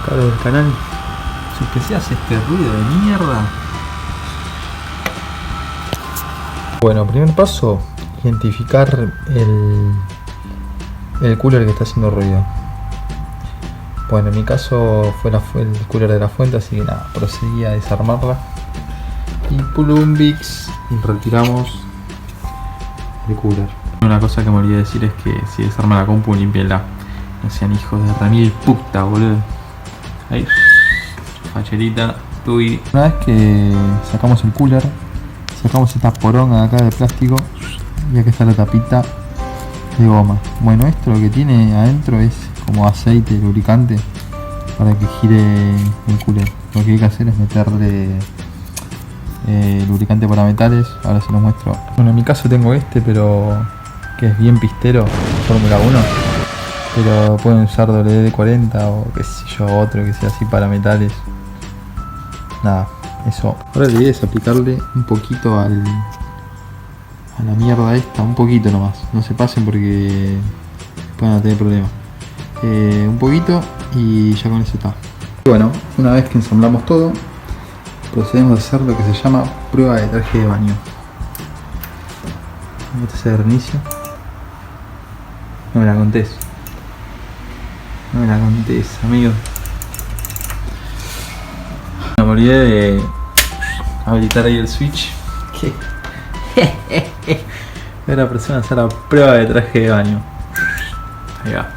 Cabros del canal, si que se hace este ruido de mierda. Bueno, primer paso, identificar el cooler que está haciendo ruido. Bueno, en mi caso fue el cooler de la fuente, así que nada, procedí a desarmarla. Y plumbix y retiramos el cooler. Una cosa que me olvidé decir es que si desarma la compu, limpienla. No sean hijos de remil puta, boludo. Ahí, facherita, tubi. Una vez que sacamos el cooler, sacamos esta poronga de acá de plástico y aquí está la tapita de goma. Bueno, esto lo que tiene adentro es como aceite, lubricante para que gire el cooler. Lo que hay que hacer es meterle lubricante para metales. Ahora se los muestro. Bueno, en mi caso tengo este, pero que es bien pistero, Fórmula 1. Pero pueden usar WD-40 o qué sé yo, otro que sea así para metales. Nada, eso. Ahora la idea es aplicarle un poquito a la mierda esta, un poquito nomás. No se pasen porque pueden tener problemas. Un poquito y ya con eso está. Bueno, una vez que ensamblamos todo, procedemos a hacer lo que se llama prueba de traje de baño. Este es el reinicio. No me la contés. No me la contés, amigo. Me olvidé de habilitar ahí el switch. Ahora persona hacer la prueba de traje de baño. Ahí va.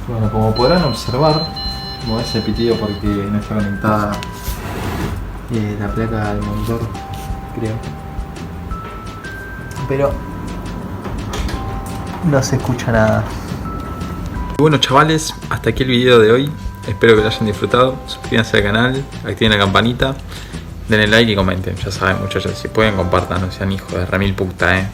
Bueno, como podrán observar, como ese pitido porque no está conectada la placa del monitor, creo. Pero no se escucha nada. Bueno, chavales, hasta aquí el video de hoy. Espero que lo hayan disfrutado. Suscríbanse al canal, activen la campanita, denle like y comenten. Ya saben, muchachos, si pueden compartan, no sean hijos de remil puta,